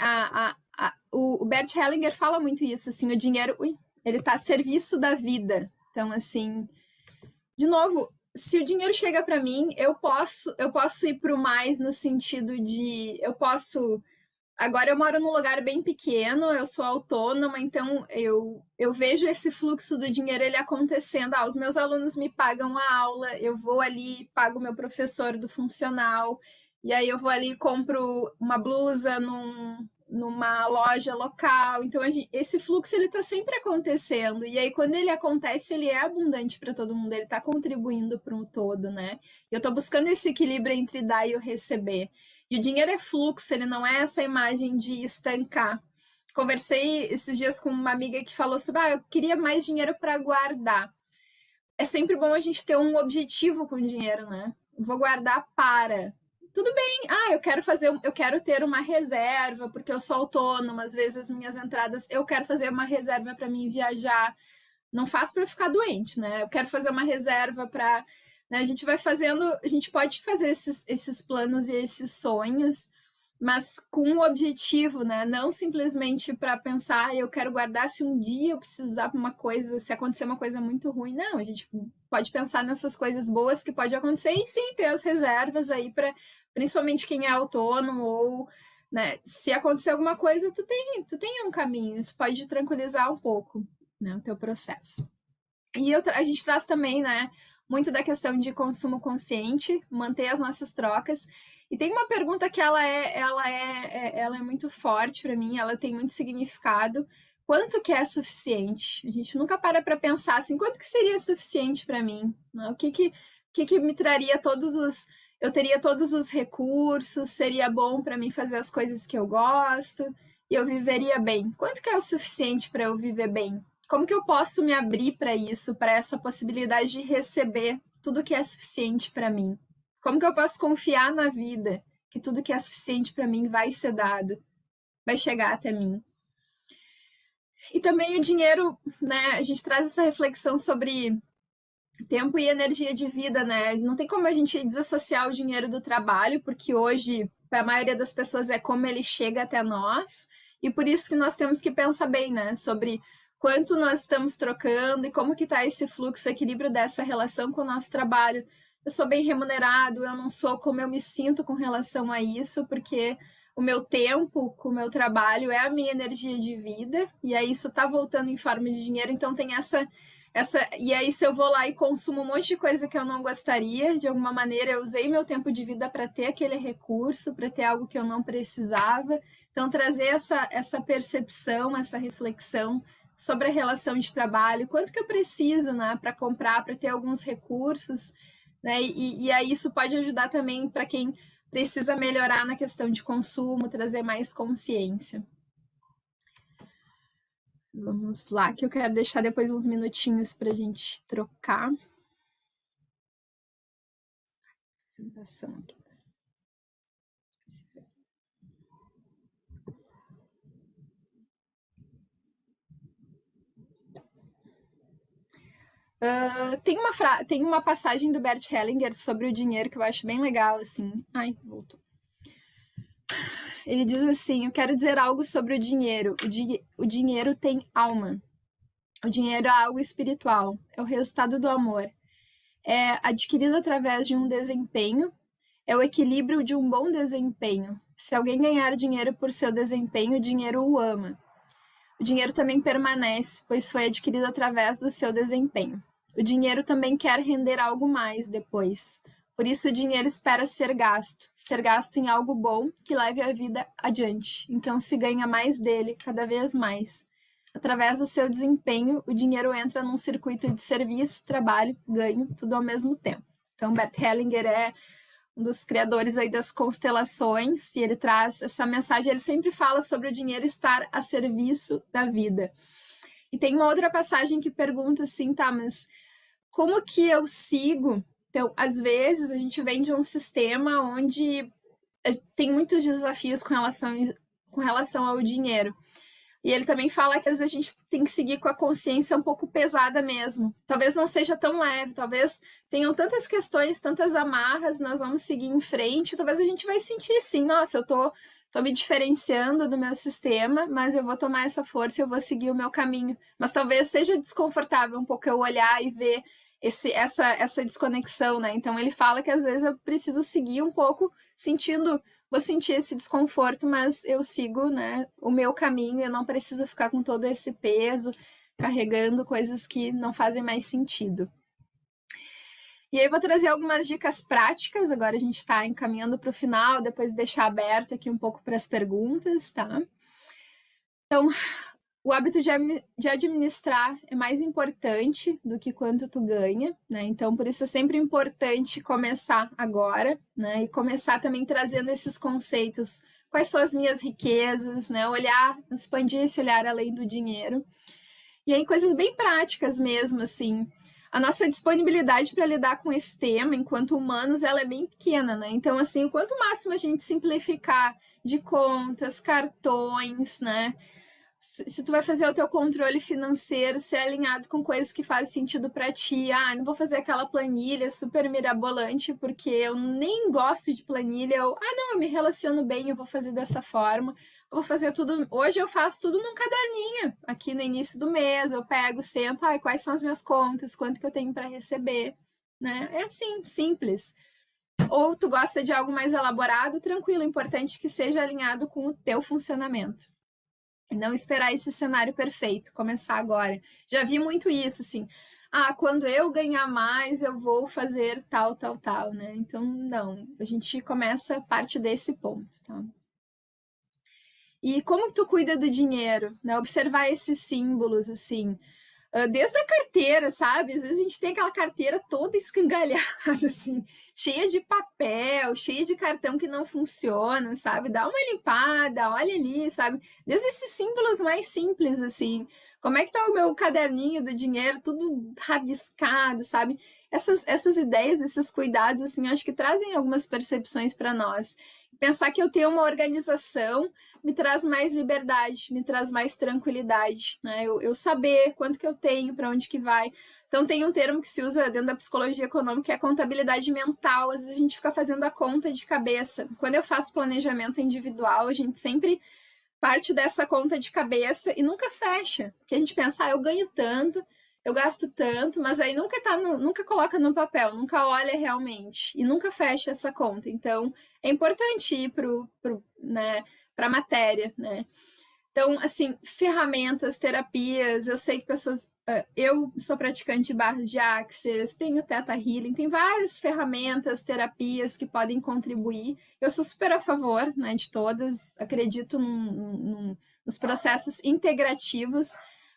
o Bert Hellinger fala muito isso, assim, o dinheiro, ele está a serviço da vida. Então, assim, de novo, se o dinheiro chega para mim, eu posso ir para o mais no sentido de, agora eu moro num lugar bem pequeno, eu sou autônoma, então eu vejo esse fluxo do dinheiro ele acontecendo. Os meus alunos me pagam a aula, eu vou ali, pago o meu professor do funcional, e aí eu vou ali e compro uma blusa numa loja local. Então, esse fluxo ele está sempre acontecendo. E aí, quando ele acontece, ele é abundante para todo mundo, ele está contribuindo para um todo, né? Eu estou buscando esse equilíbrio entre dar e o receber. E o dinheiro é fluxo, ele não é essa imagem de estancar. Conversei esses dias com uma amiga que falou sobre, eu queria mais dinheiro para guardar. É sempre bom a gente ter um objetivo com o dinheiro, né? Vou guardar para. Tudo bem, eu quero ter uma reserva, porque eu sou autônoma, às vezes as minhas entradas, eu quero fazer uma reserva para mim viajar. Não faço para ficar doente, né? Eu quero fazer uma reserva para, né, a gente pode fazer esses planos e esses sonhos, mas com um objetivo, né? Não simplesmente para pensar, eu quero guardar se um dia eu precisar de uma coisa, se acontecer uma coisa muito ruim. Não, a gente pode pensar nessas coisas boas que pode acontecer e sim ter as reservas aí para, principalmente quem é autônomo ou, né, se acontecer alguma coisa, tu tem um caminho, isso pode te tranquilizar um pouco, né, o teu processo. E a gente traz também, né, muito da questão de consumo consciente, manter as nossas trocas. E tem uma pergunta que ela é muito forte para mim, ela tem muito significado. Quanto que é suficiente? A gente nunca para pensar assim, quanto que seria suficiente para mim? Né? O que me traria eu teria todos os recursos, seria bom para mim fazer as coisas que eu gosto e eu viveria bem. Quanto que é o suficiente para eu viver bem? Como que eu posso me abrir para isso, para essa possibilidade de receber tudo que é suficiente para mim? Como que eu posso confiar na vida que tudo que é suficiente para mim vai ser dado, vai chegar até mim? E também o dinheiro, né? A gente traz essa reflexão sobre tempo e energia de vida, né? Não tem como a gente desassociar o dinheiro do trabalho, porque hoje, para a maioria das pessoas, é como ele chega até nós, e por isso que nós temos que pensar bem, né? Sobre quanto nós estamos trocando e como que está esse fluxo, o equilíbrio dessa relação com o nosso trabalho. Eu sou bem remunerado, eu não sou como eu me sinto com relação a isso, porque o meu tempo com o meu trabalho é a minha energia de vida, e aí isso está voltando em forma de dinheiro, então tem e aí se eu vou lá e consumo um monte de coisa que eu não gostaria, de alguma maneira eu usei meu tempo de vida para ter aquele recurso, para ter algo que eu não precisava. Então trazer essa percepção, essa reflexão sobre a relação de trabalho, quanto que eu preciso, né, para comprar, para ter alguns recursos, né? E aí isso pode ajudar também para quem precisa melhorar na questão de consumo, trazer mais consciência. Vamos lá, que eu quero deixar depois uns minutinhos para a gente trocar. Apresentação aqui. Tem uma passagem do Bert Hellinger sobre o dinheiro que eu acho bem legal, assim. Ai, voltou. Ele diz assim, eu quero dizer algo sobre o dinheiro. O dinheiro tem alma. O dinheiro é algo espiritual, é o resultado do amor. É adquirido através de um desempenho, é o equilíbrio de um bom desempenho. Se alguém ganhar dinheiro por seu desempenho, o dinheiro o ama. O dinheiro também permanece, pois foi adquirido através do seu desempenho. O dinheiro também quer render algo mais depois. Por isso, o dinheiro espera ser gasto em algo bom que leve a vida adiante. Então, se ganha mais dele, cada vez mais. Através do seu desempenho, o dinheiro entra num circuito de serviço, trabalho, ganho, tudo ao mesmo tempo. Então, Bert Hellinger é um dos criadores aí das constelações, e ele traz essa mensagem, ele sempre fala sobre o dinheiro estar a serviço da vida. E tem uma outra passagem que pergunta assim, tá, mas como que eu sigo? Então, às vezes, a gente vem de um sistema onde tem muitos desafios com relação ao dinheiro. E ele também fala que às vezes a gente tem que seguir com a consciência um pouco pesada mesmo. Talvez não seja tão leve, talvez tenham tantas questões, tantas amarras, nós vamos seguir em frente, talvez a gente vai sentir assim, nossa, eu tô me diferenciando do meu sistema, mas eu vou tomar essa força e eu vou seguir o meu caminho. Mas talvez seja desconfortável um pouco eu olhar e ver essa desconexão, né? Então ele fala que às vezes eu preciso seguir um pouco, vou sentir esse desconforto, mas eu sigo, né, o meu caminho, eu não preciso ficar com todo esse peso, carregando coisas que não fazem mais sentido. E aí eu vou trazer algumas dicas práticas, agora a gente está encaminhando para o final, depois deixar aberto aqui um pouco para as perguntas, tá? Então, o hábito de administrar é mais importante do que quanto tu ganha, né? Então, por isso é sempre importante começar agora, né? E começar também trazendo esses conceitos. Quais são as minhas riquezas, né? Expandir esse olhar além do dinheiro. E aí, coisas bem práticas mesmo, assim. A nossa disponibilidade para lidar com esse tema, enquanto humanos, ela é bem pequena, né? Então, assim, quanto máximo a gente simplificar de contas, cartões, né? Se tu vai fazer o teu controle financeiro, ser alinhado com coisas que fazem sentido para ti. Ah, não vou fazer aquela planilha super mirabolante porque eu nem gosto de planilha. Não, eu me relaciono bem, eu vou fazer dessa forma. Eu vou fazer tudo. Hoje eu faço tudo num caderninho. Aqui no início do mês, eu pego, sento, quais são as minhas contas, quanto que eu tenho para receber, né? É assim, simples. Ou tu gosta de algo mais elaborado, tranquilo, importante que seja alinhado com o teu funcionamento. Não esperar esse cenário perfeito, começar agora. Já vi muito isso, assim. Quando eu ganhar mais, eu vou fazer tal, tal, tal, né? Então, não. A gente começa parte desse ponto, tá? E como tu cuida do dinheiro, né? Observar esses símbolos, assim. Desde a carteira, sabe? Às vezes a gente tem aquela carteira toda escangalhada, assim, cheia de papel, cheia de cartão que não funciona, sabe? Dá uma limpada, olha ali, sabe? Desde esses símbolos mais simples, assim. Como é que tá o meu caderninho do dinheiro, tudo rabiscado, sabe? Essas ideias, esses cuidados, assim, eu acho que trazem algumas percepções para nós. Pensar que eu tenho uma organização me traz mais liberdade, me traz mais tranquilidade, né? Eu saber quanto que eu tenho, para onde que vai. Então, tem um termo que se usa dentro da psicologia econômica, que é a contabilidade mental. Às vezes a gente fica fazendo a conta de cabeça. Quando eu faço planejamento individual, a gente sempre parte dessa conta de cabeça e nunca fecha. Porque a gente pensa, eu ganho tanto, eu gasto tanto, mas aí nunca coloca no papel, nunca olha realmente e nunca fecha essa conta. Então, é importante ir para a matéria, né? Então, assim, ferramentas, terapias, eu sei que eu sou praticante de barras de Access, tenho Theta Healing, tem várias ferramentas, terapias que podem contribuir. Eu sou super a favor, né, de todas, acredito nos processos integrativos,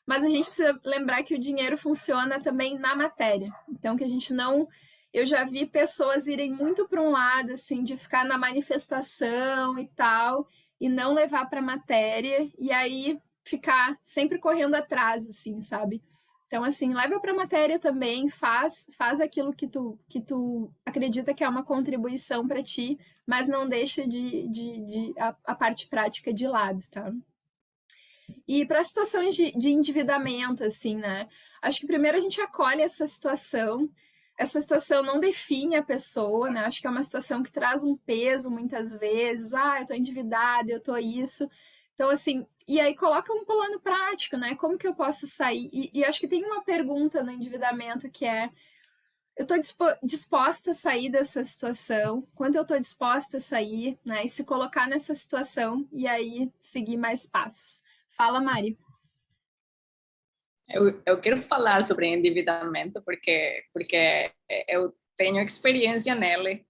mas a gente precisa lembrar que o dinheiro funciona também na matéria. Então, que a gente não... Eu já vi pessoas irem muito para um lado, assim, de ficar na manifestação e tal, e não levar para a matéria, e aí ficar sempre correndo atrás, assim, sabe? Então, assim, leva para a matéria também, faz aquilo que tu acredita que é uma contribuição para ti, mas não deixa a parte prática de lado, tá? E para situações de endividamento, assim, né? Acho que primeiro a gente acolhe essa situação não define a pessoa, né? Acho que é uma situação que traz um peso muitas vezes. Eu tô endividada, eu tô isso. Então, assim, e aí coloca um plano prático, né? Como que eu posso sair? E acho que tem uma pergunta no endividamento que é: eu tô disposta a sair dessa situação? Quando eu tô disposta a sair, né? E se colocar nessa situação e aí seguir mais passos. Fala, Mari. Eu quero falar sobre endividamento porque eu tenho experiência nele,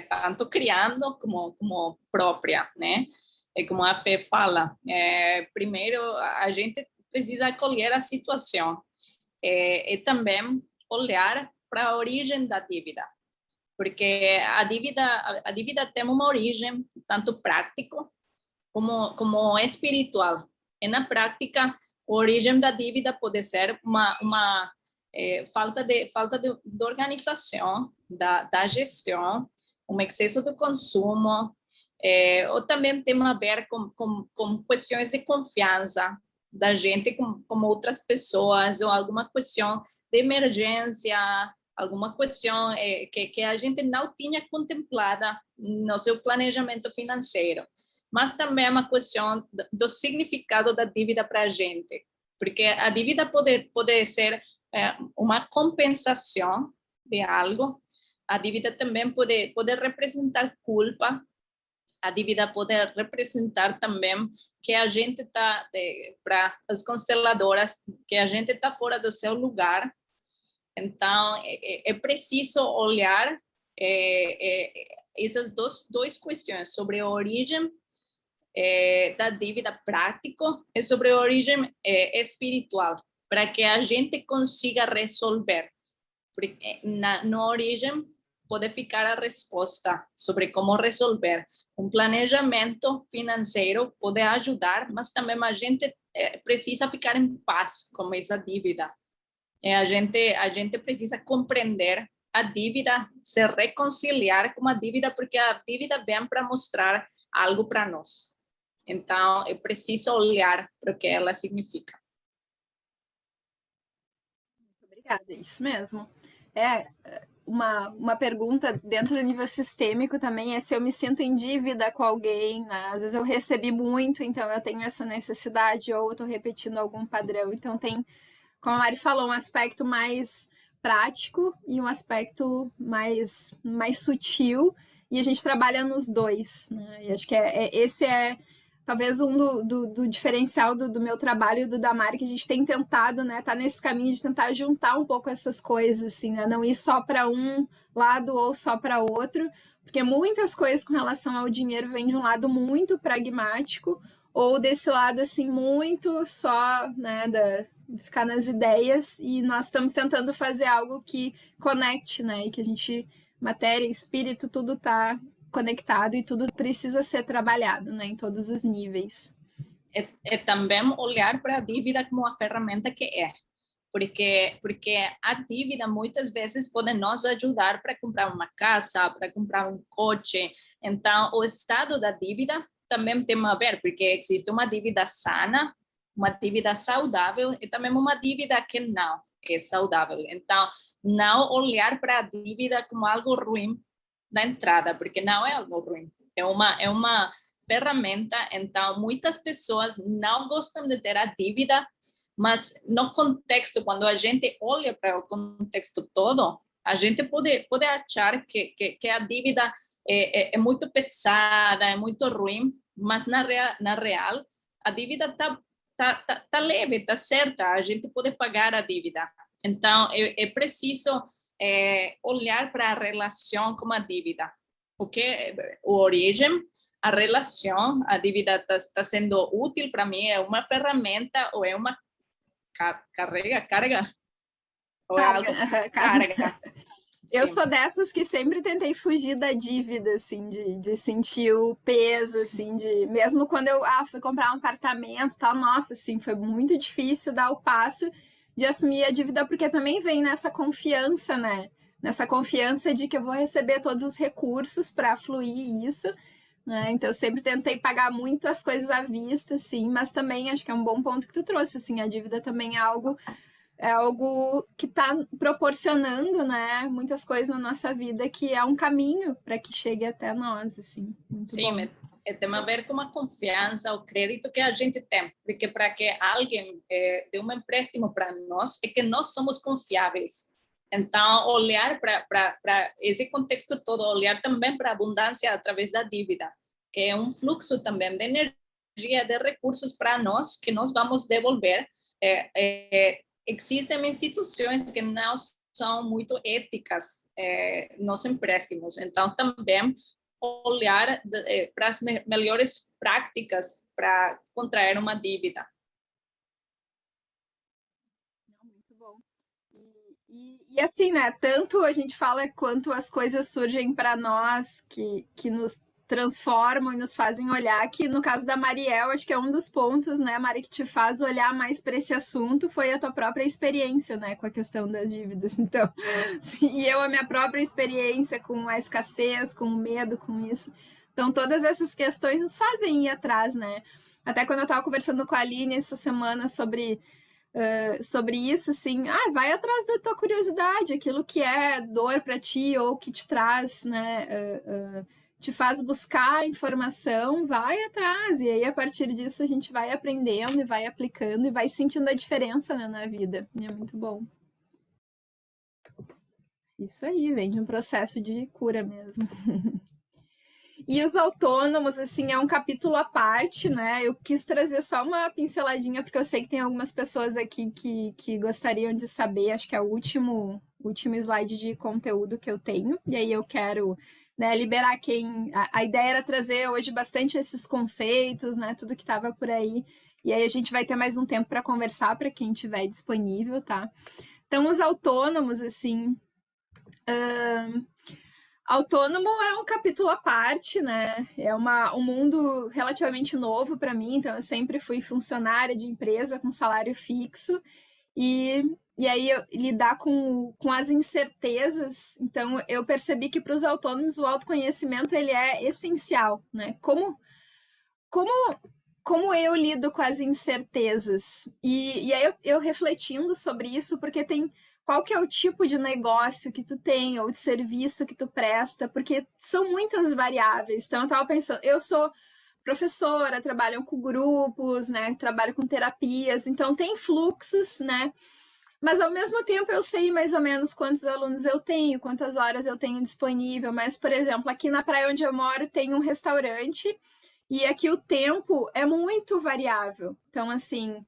tanto criando como própria, né? E como a Fê fala, primeiro a gente precisa acolher a situação e também olhar para a origem da dívida, porque a dívida tem uma origem tanto prático como espiritual. E na prática, a origem da dívida pode ser falta de organização, da gestão, um excesso de consumo, ou também tem a ver com questões de confiança da gente com outras pessoas, ou alguma questão de emergência, alguma questão que a gente não tinha contemplada no seu planejamento financeiro. Mas também é uma questão do significado da dívida para a gente, porque a dívida pode ser uma compensação de algo, a dívida também pode representar culpa, a dívida pode representar também que a gente está, para as consteladoras, que a gente está fora do seu lugar. Então, é preciso olhar essas duas questões, sobre a origem da dívida prático e sobre a origem espiritual, para que a gente consiga resolver. Porque na origem pode ficar a resposta sobre como resolver. Um planejamento financeiro pode ajudar, mas também a gente precisa ficar em paz com essa dívida. A gente precisa compreender a dívida, se reconciliar com a dívida, porque a dívida vem para mostrar algo para nós. Então, é preciso olhar para o que ela significa. Muito obrigada, é isso mesmo. Uma pergunta dentro do nível sistêmico também é se eu me sinto em dívida com alguém, né? Às vezes eu recebi muito, então eu tenho essa necessidade, ou eu estou repetindo algum padrão. Então tem, como a Mari falou, um aspecto mais prático e um aspecto mais sutil, e a gente trabalha nos dois, né? E acho que esse é talvez do diferencial do meu trabalho e do da Mari, que a gente tem tentado, né, tá nesse caminho de tentar juntar um pouco essas coisas, assim, né, não ir só para um lado ou só para outro, porque muitas coisas com relação ao dinheiro vêm de um lado muito pragmático, ou desse lado, assim, muito só, né, ficar nas ideias, e nós estamos tentando fazer algo que conecte, né, e que a gente, matéria, espírito, tudo tá conectado e tudo precisa ser trabalhado, né, em todos os níveis. Também olhar para a dívida como uma ferramenta que é, porque a dívida muitas vezes pode nos ajudar para comprar uma casa, para comprar um coche. Então, o estado da dívida também tem a ver, porque existe uma dívida sana, uma dívida saudável e também uma dívida que não é saudável. Então, não olhar para a dívida como algo ruim na entrada, porque não é algo ruim. É uma ferramenta. Então, muitas pessoas não gostam de ter a dívida, mas no contexto, quando a gente olha para o contexto todo, a gente pode achar que a dívida é muito pesada, é muito ruim, mas na real, a dívida está leve, está certa, a gente pode pagar a dívida. Então, é preciso olhar para a relação com a dívida. A origem, a relação, a dívida está sendo útil para mim, é uma ferramenta ou é uma carga? Ou é algo carga? Eu Sim. sou dessas que sempre tentei fugir da dívida, assim, de sentir o peso, assim, mesmo quando eu fui comprar um apartamento e tal, nossa, assim, foi muito difícil dar o passo de assumir a dívida, porque também vem nessa confiança, né? Nessa confiança de que eu vou receber todos os recursos para fluir isso, né? Então eu sempre tentei pagar muito as coisas à vista, assim, mas também acho que é um bom ponto que tu trouxe, assim, a dívida também é algo que está proporcionando, né, muitas coisas na nossa vida, que é um caminho para que chegue até nós, assim, muito Sim, bom. tem a ver com a confiança, o crédito que a gente tem, porque para que alguém dê um empréstimo para nós, é que nós somos confiáveis. Então, olhar para esse contexto todo, olhar também para a abundância através da dívida, que é um fluxo também de energia, de recursos para nós, que nós vamos devolver. Existem instituições que não são muito éticas nos empréstimos, então também olhar para as melhores práticas para contrair uma dívida. Muito bom. E assim, né, tanto a gente fala quanto as coisas surgem para nós que nos transformam e nos fazem olhar, que no caso da Mariel, acho que é um dos pontos, né, Mari, que te faz olhar mais para esse assunto foi a tua própria experiência, né, com a questão das dívidas. Então, sim, e eu a minha própria experiência com a escassez, com o medo, com isso. Então, todas essas questões nos fazem ir atrás, né? Até quando eu estava conversando com a Aline essa semana sobre isso, assim, vai atrás da tua curiosidade, aquilo que é dor para ti ou que te traz, né, te faz buscar informação, vai atrás, e aí a partir disso a gente vai aprendendo e vai aplicando e vai sentindo a diferença, né, na vida, e é muito bom. Isso aí, vem de um processo de cura mesmo. E os autônomos, assim, é um capítulo à parte, né? Eu quis trazer só uma pinceladinha, porque eu sei que tem algumas pessoas aqui que gostariam de saber, acho que é o último slide de conteúdo que eu tenho, e aí eu quero, né, liberar quem... A ideia era trazer hoje bastante esses conceitos, né, tudo que estava por aí, e aí a gente vai ter mais um tempo para conversar para quem tiver disponível, tá? Então, os autônomos, assim... Autônomo é um capítulo à parte, né? É um mundo relativamente novo para mim, então eu sempre fui funcionária de empresa com salário fixo e aí lidar com as incertezas. Então eu percebi que para os autônomos o autoconhecimento ele é essencial, né? Como eu lido com as incertezas? E aí eu refletindo sobre isso, porque tem qual que é o tipo de negócio que tu tem ou de serviço que tu presta, porque são muitas variáveis. Então eu estava pensando, eu sou professora, trabalho com grupos, né? Trabalho com terapias, então tem fluxos, né? Mas ao mesmo tempo eu sei mais ou menos quantos alunos eu tenho, quantas horas eu tenho disponível. Mas, por exemplo, aqui na praia onde eu moro tem um restaurante e aqui o tempo é muito variável. Então, assim,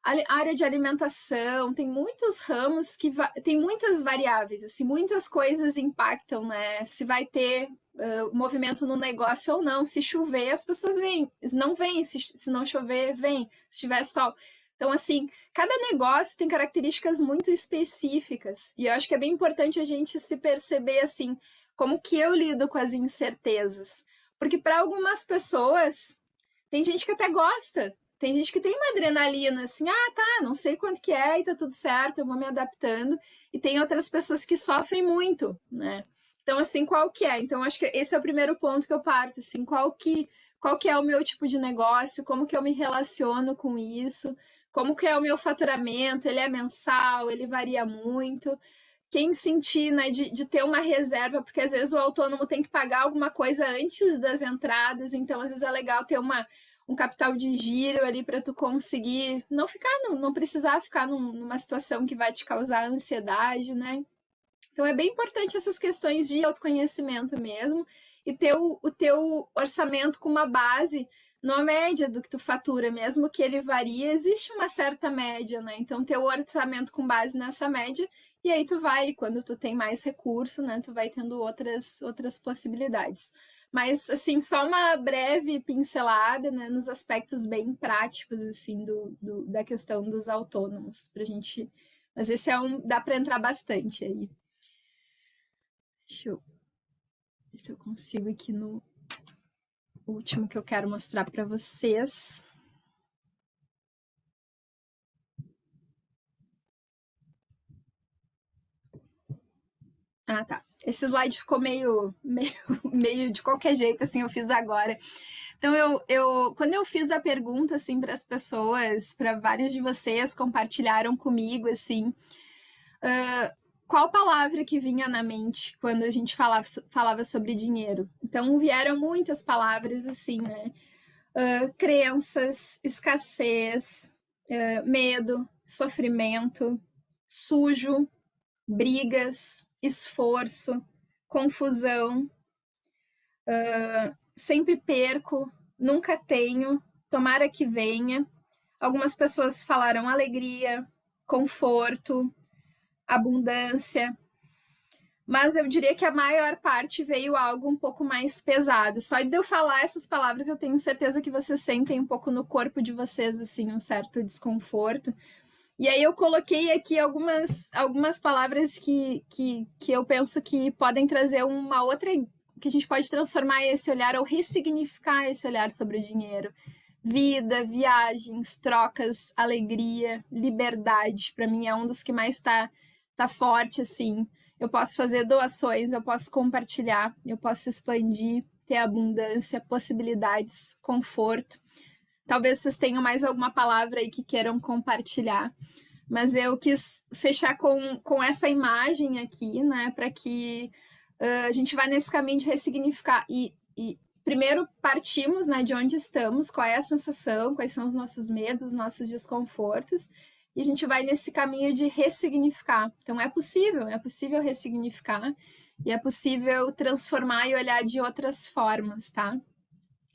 a área de alimentação tem muitos ramos que tem muitas variáveis, assim, muitas coisas impactam, né? Se vai ter movimento no negócio ou não. Se chover, as pessoas vêm. Não vêm. Se não chover, vem. Se tiver sol. Então, assim, cada negócio tem características muito específicas. E eu acho que é bem importante a gente se perceber, assim, como que eu lido com as incertezas. Porque para algumas pessoas, tem gente que até gosta. Tem gente que tem uma adrenalina, assim, tá, não sei quanto que é e tá tudo certo, eu vou me adaptando. E tem outras pessoas que sofrem muito, né? Então, assim, qual que é? Então, acho que esse é o primeiro ponto que eu parto, assim, qual que é o meu tipo de negócio, como que eu me relaciono com isso, como que é o meu faturamento, ele é mensal, ele varia muito. Quem sentir, né, de ter uma reserva, porque às vezes o autônomo tem que pagar alguma coisa antes das entradas, então às vezes é legal ter um capital de giro ali para tu conseguir não precisar ficar numa situação que vai te causar ansiedade, né? Então é bem importante essas questões de autoconhecimento mesmo e ter o teu orçamento com uma base numa média do que tu fatura, mesmo que ele varie, existe uma certa média, né? Então ter o orçamento com base nessa média e aí tu vai, quando tu tem mais recurso, né, tu vai tendo outras possibilidades. Mas, assim, só uma breve pincelada, né, nos aspectos bem práticos, assim, da questão dos autônomos, pra gente... Mas esse dá para entrar bastante aí. Deixa eu ver se eu consigo aqui no último que eu quero mostrar para vocês. Tá. Esse slide ficou meio de qualquer jeito, assim, eu fiz agora. Então, quando eu fiz a pergunta, assim, para as pessoas, para vários de vocês compartilharam comigo, assim, qual palavra que vinha na mente quando a gente falava sobre dinheiro? Então, vieram muitas palavras, assim, né? Crenças, escassez, medo, sofrimento, sujo, brigas, esforço, confusão, sempre perco, nunca tenho, tomara que venha. Algumas pessoas falaram alegria, conforto, abundância, mas eu diria que a maior parte veio algo um pouco mais pesado. Só de eu falar essas palavras, eu tenho certeza que vocês sentem um pouco no corpo de vocês, assim, um certo desconforto. E aí eu coloquei aqui algumas palavras que eu penso que podem trazer uma outra que a gente pode transformar esse olhar ou ressignificar esse olhar sobre o dinheiro. Vida, viagens, trocas, alegria, liberdade, para mim é um dos que mais tá forte, assim. Eu posso fazer doações, eu posso compartilhar, eu posso expandir, ter abundância, possibilidades, conforto. Talvez vocês tenham mais alguma palavra aí que queiram compartilhar, mas eu quis fechar com essa imagem aqui, né, para que a gente vá nesse caminho de ressignificar e primeiro partimos, né, de onde estamos, qual é a sensação, quais são os nossos medos, os nossos desconfortos, e a gente vai nesse caminho de ressignificar. Então é possível ressignificar, e é possível transformar e olhar de outras formas, tá?